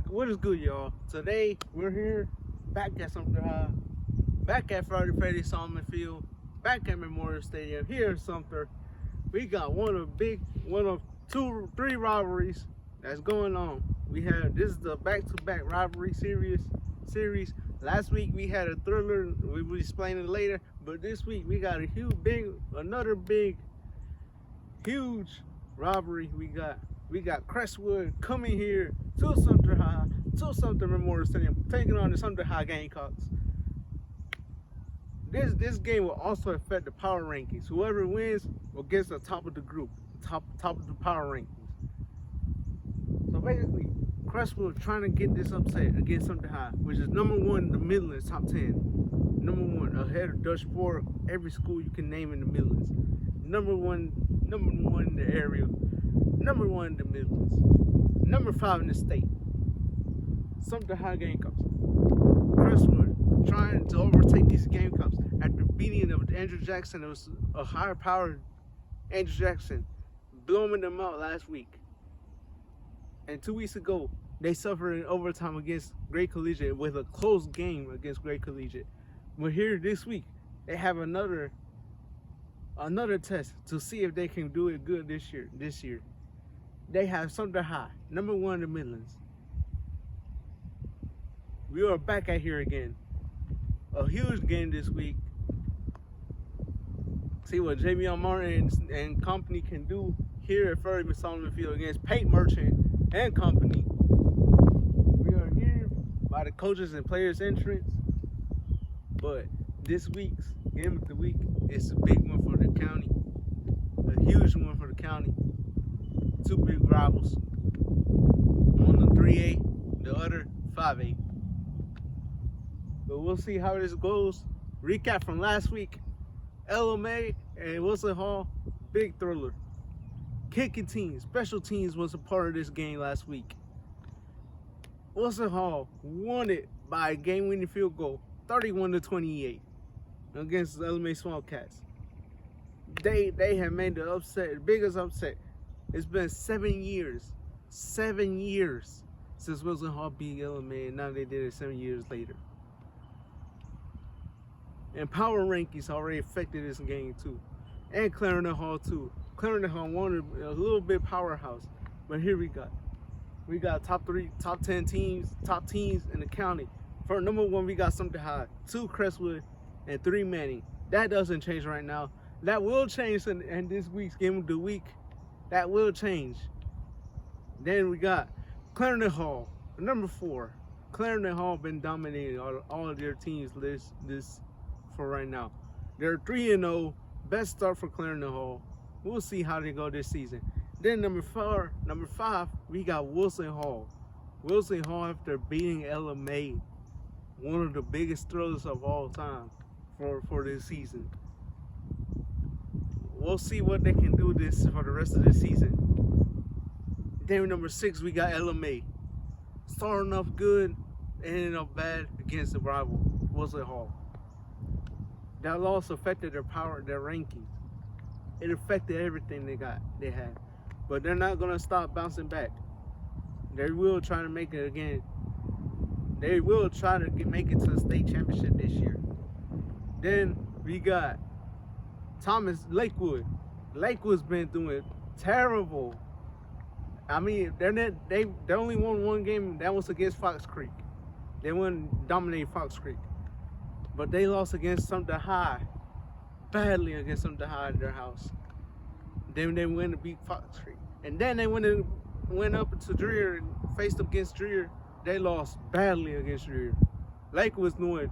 What is good, y'all? Today we're here back at Sumter High, back at Freddie Solomon Field, back at Memorial Stadium here in Sumter. We got one of two, three rivalries that's going on. This is the back-to-back rivalry series. Last week we had a thriller. We will explain it later. But this week we got another huge rivalry. We got Crestwood coming here to Sumter High, to Sumter Memorial Stadium, taking on the Sumter High Gamecocks. This game will also affect the power rankings. Whoever wins will get the top of the group, top of the power rankings. So basically, Crestwood trying to get this upset against Sumter High, which is number one in the Midlands, top 10. Number one, ahead of Dutch Fork, every school you can name in the Midlands. Number one in the area. Number one in the Midlands. Number 5 in the state. Sumter High Gamecocks. Crestwood trying to overtake these Gamecocks after beating of Andrew Jackson. It was a higher powered Andrew Jackson blowing them out last week. And 2 weeks ago, they suffered in overtime against Great Collegiate with a close game against Great Collegiate. But here this week, they have another test to see if they can do it good this year. They have Sumter High, number one in the Midlands. We are back at here again. A huge game this week. See what Javion Martin and company can do here at Freddie Solomon Field against Paint Merchant and company. We are here by the coaches and players' entrance. But this week's game of the week is a big one for the county. A huge one for the county. Two big rivals. One a 3A, the other 5A. But we'll see how this goes. Recap from last week. LMA and Wilson Hall, big thriller. Kicking teams, special teams was a part of this game last week. Wilson Hall won it by a game-winning field goal, 31-28, against the LMA Smallcats. They have made the upset, the biggest upset. It's been 7 years since Wilson Hall beat LMA, and now they did it 7 years later. And power rankings already affected this game too, and Clarendon Hall too. Clarendon Hall wanted a little bit powerhouse, but here we got top 10 teams, top teams in the county. For number one, we got Sumter High, 2 Crestwood, and 3 Manning. That doesn't change right now. That will change in this week's game of the week. That will change. Then we got Clarendon Hall, number 4. Clarendon Hall been dominating all of their teams this for right now. They're 3-0. Best start for Clarendon Hall. We'll see how they go this season. Then number 5, we got Wilson Hall. Wilson Hall, after beating LMA, one of the biggest thrillers of all time for this season. We'll see what they can do for the rest of the season. Then number 6, we got LMA. Starting off good, ending up bad against the rival, Wilson Hall. That loss affected their rankings. It affected everything they had. But they're not gonna stop bouncing back. They will try to make it again. They will try to make it to the state championship this year. Then we got Lakewood. Lakewood's been doing terrible. I mean, they only won one game. That was against Fox Creek. They wouldn't dominate Fox Creek. But they lost against Sumter High, badly against Sumter High at their house. Then they went to beat Fox Creek. And then they went up to Dreer and faced up against Dreer. They lost badly against Dreer. Lakewood's doing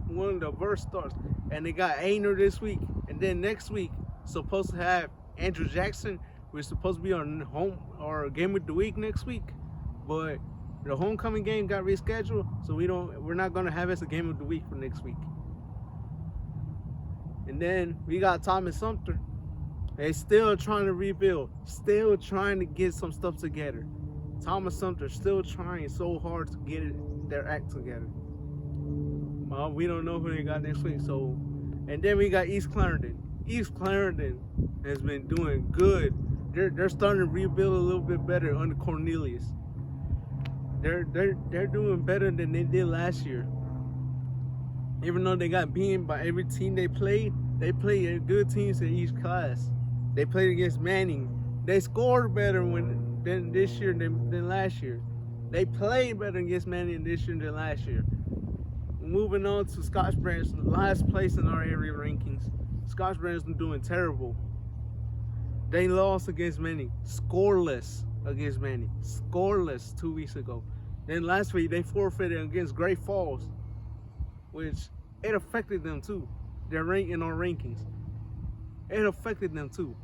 one of the worst starts. And they got Ainer this week. And then next week, supposed to have Andrew Jackson. We're supposed to be on home or game of the week next week. But the homecoming game got rescheduled, so we're not gonna have it as a game of the week for next week. And then we got Thomas Sumter. They still trying to rebuild, still trying to get some stuff together. Thomas Sumter still trying so hard to get their act together. Well, we don't know who they got next week. And then we got East Clarendon. East Clarendon has been doing good. They're starting to rebuild a little bit better under Cornelius. They're doing better than they did last year. Even though they got beaten by every team they played good teams in each class. They played against Manning. They scored better than this year than last year. They played better against Manning this year than last year. Moving on to Scotch Branch, last place in our area rankings. Scotch Branch is doing terrible. They lost against Manning, scoreless against Manning, scoreless 2 weeks ago. Then last week they forfeited against Great Falls, which it affected them too. Their rank in our rankings, it affected them too.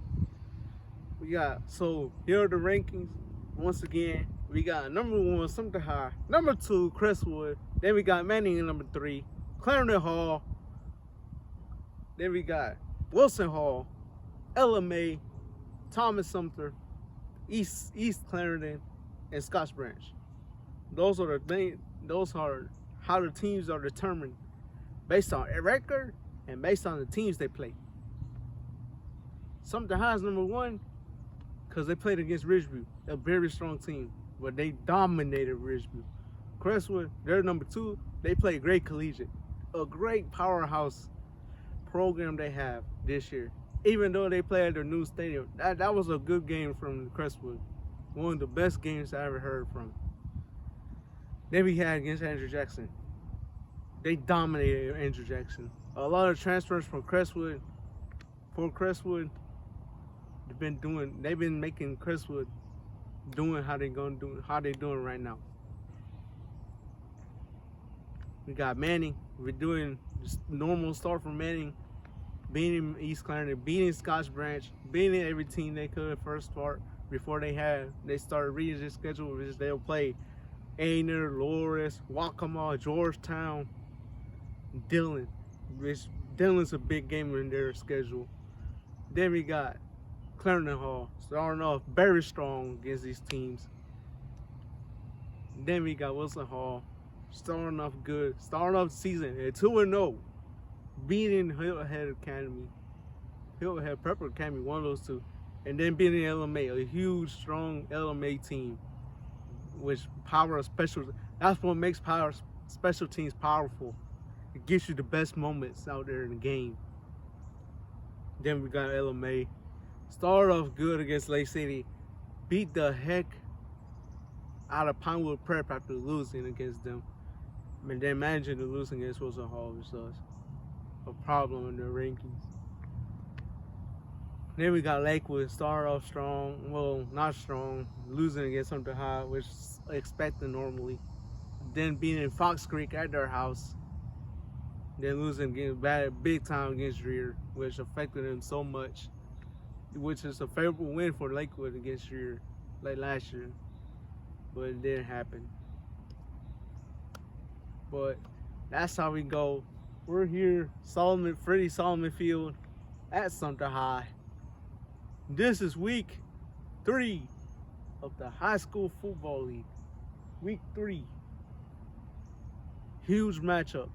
So here are the rankings. Once again, we got number 1 Sumter High, number 2 Crestwood, then we got Manning in number 3, Clarendon Hall, then we got Wilson Hall, LMA, Thomas Sumter, East Clarendon, and Scotch Branch. Those are how the teams are determined based on a record and based on the teams they play. Sumter High is number 1 because they played against Ridgeview, a very strong team, but they dominated Ridgeview. Crestwood, they're number 2. They play Great Collegiate, a great powerhouse program they have this year. Even though they play at their new stadium, that was a good game from Crestwood. One of the best games I ever heard from. Then we had against Andrew Jackson. They dominated Andrew Jackson. A lot of transfers from Crestwood. For Crestwood, they've been making Crestwood doing how they doing right now. We got Manning. We're doing just normal start from Manning, beating East Clarendon, beating Scotch Branch, beating every team they could first start before they started reading their schedule, which they'll play Aner, Loris, Waccamaw, Georgetown, Dillon. Dillon's a big game in their schedule. Then we got Clarendon Hall, starting off very strong against these teams. Then we got Wilson Hall, starting off good, starting off the season at 2-0, beating Hilton Prepper Academy, one of those two, and then beating LMA, a huge, strong LMA team, which that's what makes special teams powerful. It gives you the best moments out there in the game. Then we got LMA. Started off good against Lake City. Beat the heck out of Pinewood Prep after losing against them. And then managing to lose against Wilson Hall, which was a problem in their rankings. Then we got Lakewood. Started off strong. Well, not strong. Losing against Sumter High, which is expected normally. Then beating Fox Creek at their house. Then losing big time against Rear, which affected them so much. Which is a favorable win for Lakewood against Rear, like last year. But it didn't happen. But that's how we go. We're here, Freddie Solomon Field at Sumter High. This is week 3 of the high school football league. Week 3. Huge matchup.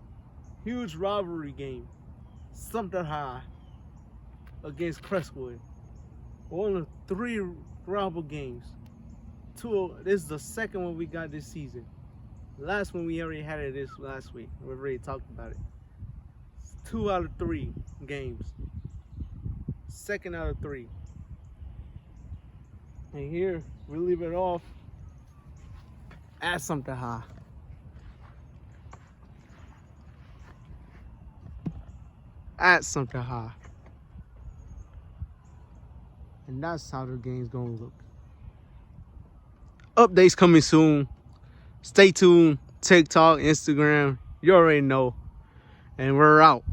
Huge rivalry game. Sumter High against Crestwood. One of 3 rival games. This is the second one we got this season. Last one we already had it this last week. We've already talked about it. 2 out of 3 games. Second out of 3. And here we leave it off at Sumter High. At Sumter High. And that's how the game's gonna look. Updates coming soon. Stay tuned. TikTok, Instagram. You already know. And we're out.